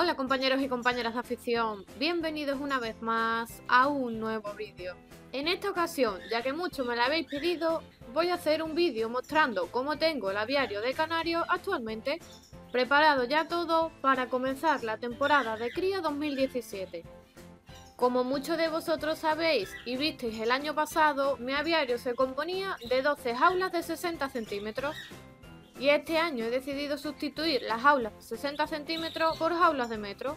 Hola compañeros y compañeras de afición, bienvenidos una vez más a un nuevo vídeo. En esta ocasión, ya que mucho me lo habéis pedido, voy a hacer un vídeo mostrando cómo tengo el aviario de Canarios actualmente, preparado ya todo para comenzar la temporada de cría 2017. Como muchos de vosotros sabéis y visteis el año pasado, mi aviario se componía de 12 jaulas de 60 centímetros. Y este año he decidido sustituir las jaulas de 60 centímetros por jaulas de metro.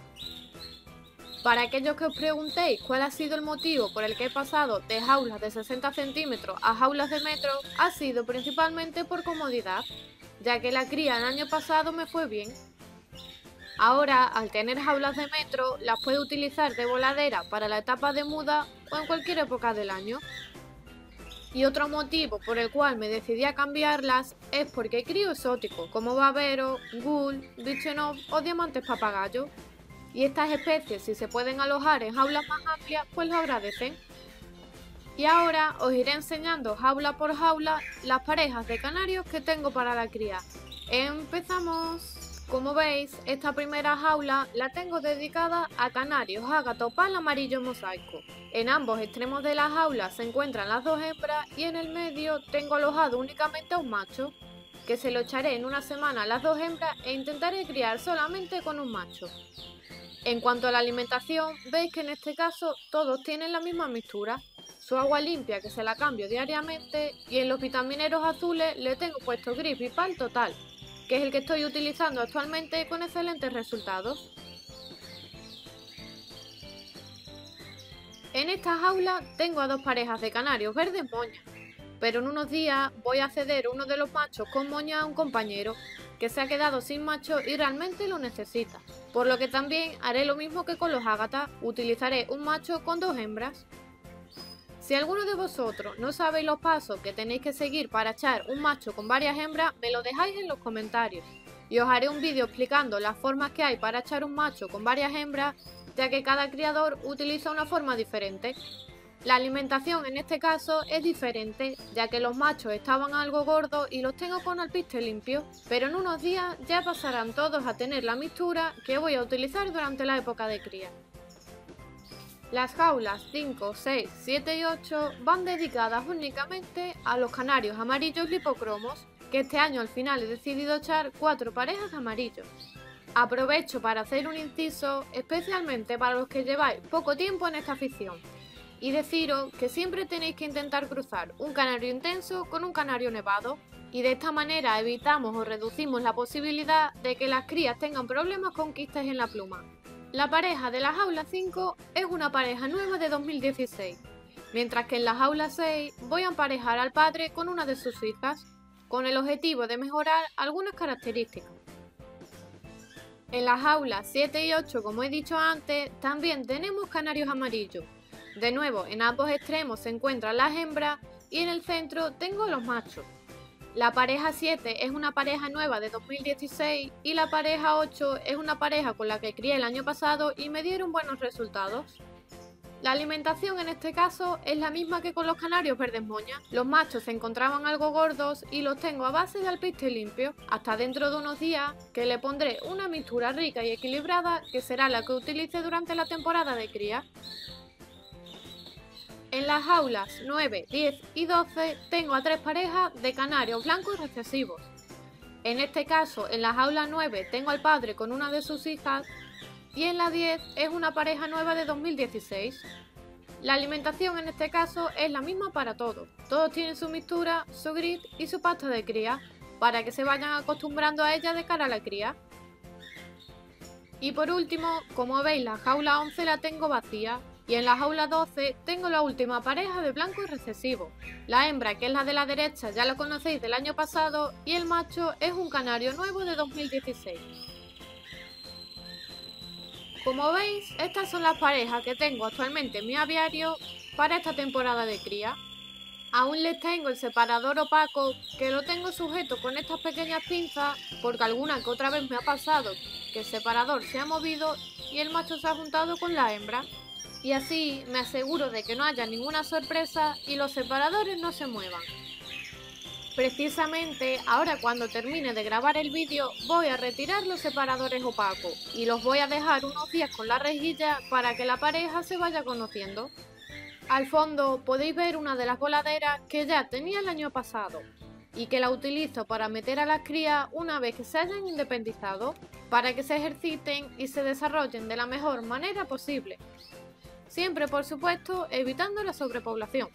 Para aquellos que os preguntéis cuál ha sido el motivo por el que he pasado de jaulas de 60 centímetros a jaulas de metro, ha sido principalmente por comodidad, ya que la cría el año pasado me fue bien. Ahora, al tener jaulas de metro, las puedo utilizar de voladera para la etapa de muda o en cualquier época del año. Y otro motivo por el cual me decidí a cambiarlas es porque crío exóticos como babero, ghoul, bichenov o diamantes papagayo. Y estas especies, si se pueden alojar en jaulas más amplias, pues lo agradecen. Y ahora os iré enseñando jaula por jaula las parejas de canarios que tengo para la cría. ¡Empezamos! Como veis, esta primera jaula la tengo dedicada a canarios ágata opal amarillo mosaico. En ambos extremos de la jaula se encuentran las dos hembras y en el medio tengo alojado únicamente a un macho, que se lo echaré en una semana a las dos hembras e intentaré criar solamente con un macho. En cuanto a la alimentación, veis que en este caso todos tienen la misma mixtura. Su agua limpia que se la cambio diariamente y en los vitamineros azules le tengo puesto Grip y Pal Total, que es el que estoy utilizando actualmente con excelentes resultados. En esta jaula tengo a dos parejas de canarios verdes moña, pero en unos días voy a ceder uno de los machos con moña a un compañero que se ha quedado sin macho y realmente lo necesita, por lo que también haré lo mismo que con los ágatas, utilizaré un macho con dos hembras. Si alguno de vosotros no sabéis los pasos que tenéis que seguir para echar un macho con varias hembras, me lo dejáis en los comentarios y os haré un vídeo explicando las formas que hay para echar un macho con varias hembras, ya que cada criador utiliza una forma diferente. La alimentación en este caso es diferente, ya que los machos estaban algo gordos y los tengo con alpiste limpio, pero en unos días ya pasarán todos a tener la mixtura que voy a utilizar durante la época de cría. Las jaulas 5, 6, 7 y 8 van dedicadas únicamente a los canarios amarillos lipocromos, que este año al final he decidido echar 4 parejas de amarillos. Aprovecho para hacer un inciso especialmente para los que lleváis poco tiempo en esta afición y deciros que siempre tenéis que intentar cruzar un canario intenso con un canario nevado y de esta manera evitamos o reducimos la posibilidad de que las crías tengan problemas con quistes en la pluma. La pareja de la jaula 5 es una pareja nueva de 2016, mientras que en la jaula 6 voy a emparejar al padre con una de sus hijas, con el objetivo de mejorar algunas características. En las jaulas 7 y 8, como he dicho antes, también tenemos canarios amarillos. De nuevo, en ambos extremos se encuentran las hembras y en el centro tengo los machos. La pareja 7 es una pareja nueva de 2016 y la pareja 8 es una pareja con la que crié el año pasado y me dieron buenos resultados. La alimentación en este caso es la misma que con los canarios verdes moña. Los machos se encontraban algo gordos y los tengo a base de alpiste limpio, hasta dentro de unos días que le pondré una mixtura rica y equilibrada que será la que utilice durante la temporada de cría. En las jaulas 9, 10 y 12 tengo a 3 parejas de canarios blancos recesivos. En este caso, en la jaula 9 tengo al padre con una de sus hijas y en la 10 es una pareja nueva de 2016. La alimentación en este caso es la misma para todos. Todos tienen su mixtura, su grit y su pasta de cría, para que se vayan acostumbrando a ella de cara a la cría. Y por último, como veis, la jaula 11 la tengo vacía. Y en la jaula 12 tengo la última pareja de blancos recesivos. La hembra, que es la de la derecha, ya la conocéis del año pasado y el macho es un canario nuevo de 2016. Como veis, estas son las parejas que tengo actualmente en mi aviario para esta temporada de cría. Aún les tengo el separador opaco, que lo tengo sujeto con estas pequeñas pinzas porque alguna que otra vez me ha pasado que el separador se ha movido y el macho se ha juntado con la hembra. Y así me aseguro de que no haya ninguna sorpresa y los separadores no se muevan. Precisamente ahora cuando termine de grabar el vídeo voy a retirar los separadores opacos y los voy a dejar unos días con la rejilla para que la pareja se vaya conociendo. Al fondo podéis ver una de las voladeras que ya tenía el año pasado y que la utilizo para meter a las crías una vez que se hayan independizado, para que se ejerciten y se desarrollen de la mejor manera posible. Siempre, por supuesto, evitando la sobrepoblación.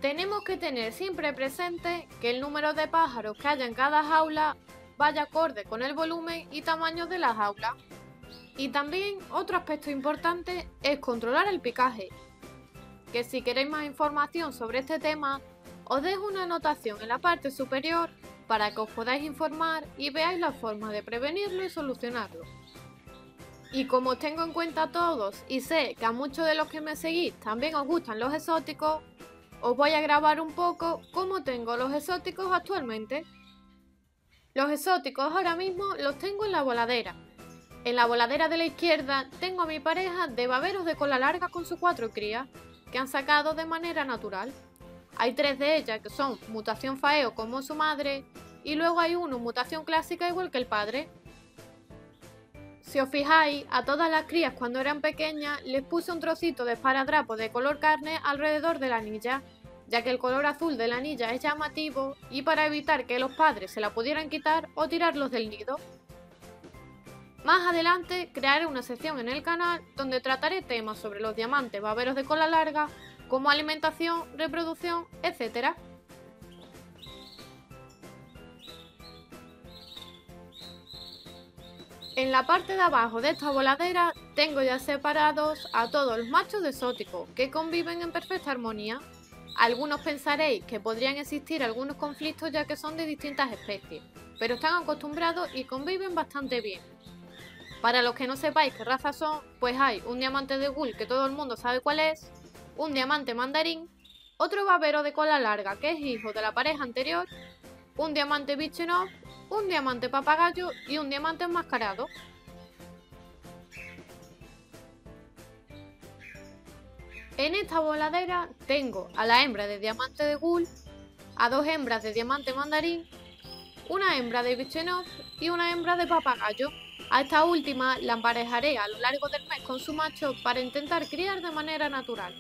Tenemos que tener siempre presente que el número de pájaros que haya en cada jaula vaya acorde con el volumen y tamaño de la jaula. Y también otro aspecto importante es controlar el picaje, que si queréis más información sobre este tema, os dejo una anotación en la parte superior para que os podáis informar y veáis la forma de prevenirlo y solucionarlo. Y como os tengo en cuenta a todos y sé que a muchos de los que me seguís también os gustan los exóticos, os voy a grabar un poco cómo tengo los exóticos actualmente. Los exóticos ahora mismo los tengo en la voladera. En la voladera de la izquierda tengo a mi pareja de baberos de cola larga con sus 4 crías, que han sacado de manera natural. Hay 3 de ellas que son mutación faeo como su madre, y luego hay uno mutación clásica igual que el padre. Si os fijáis, a todas las crías cuando eran pequeñas les puse un trocito de esparadrapo de color carne alrededor de la anilla, ya que el color azul de la anilla es llamativo y para evitar que los padres se la pudieran quitar o tirarlos del nido. Más adelante crearé una sección en el canal donde trataré temas sobre los diamantes baberos de cola larga, como alimentación, reproducción, etc. En la parte de abajo de esta voladera tengo ya separados a todos los machos exóticos que conviven en perfecta armonía. Algunos pensaréis que podrían existir algunos conflictos ya que son de distintas especies, pero están acostumbrados y conviven bastante bien. Para los que no sepáis qué razas son, pues hay un diamante de Gull que todo el mundo sabe cuál es, un diamante mandarín, otro babero de cola larga que es hijo de la pareja anterior, un diamante Bichenough, un diamante papagayo y un diamante enmascarado. En esta voladera tengo a la hembra de diamante de Gull, a 2 hembras de diamante mandarín, una hembra de Bichenough y una hembra de papagayo. A esta última la emparejaré a lo largo del mes con su macho para intentar criar de manera natural.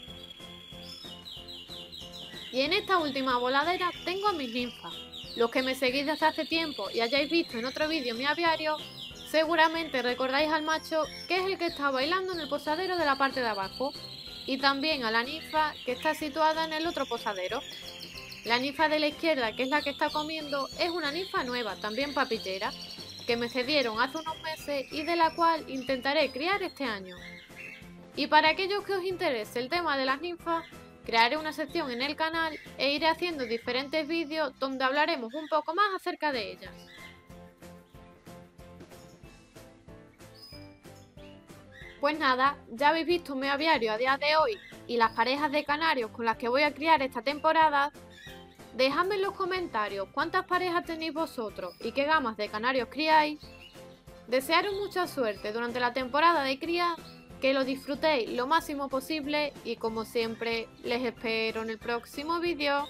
Y en esta última voladera tengo a mis ninfas. Los que me seguís desde hace tiempo y hayáis visto en otro vídeo mi aviario, seguramente recordáis al macho que es el que está bailando en el posadero de la parte de abajo, y también a la ninfa que está situada en el otro posadero. La ninfa de la izquierda, que es la que está comiendo, es una ninfa nueva, también papillera, que me cedieron hace unos meses y de la cual intentaré criar este año. Y para aquellos que os interese el tema de las ninfas, crearé una sección en el canal e iré haciendo diferentes vídeos donde hablaremos un poco más acerca de ellas. Pues nada, ya habéis visto mi aviario a día de hoy y las parejas de canarios con las que voy a criar esta temporada. Dejadme en los comentarios cuántas parejas tenéis vosotros y qué gamas de canarios criáis. Desearos mucha suerte durante la temporada de cría, que lo disfrutéis lo máximo posible y como siempre les espero en el próximo vídeo.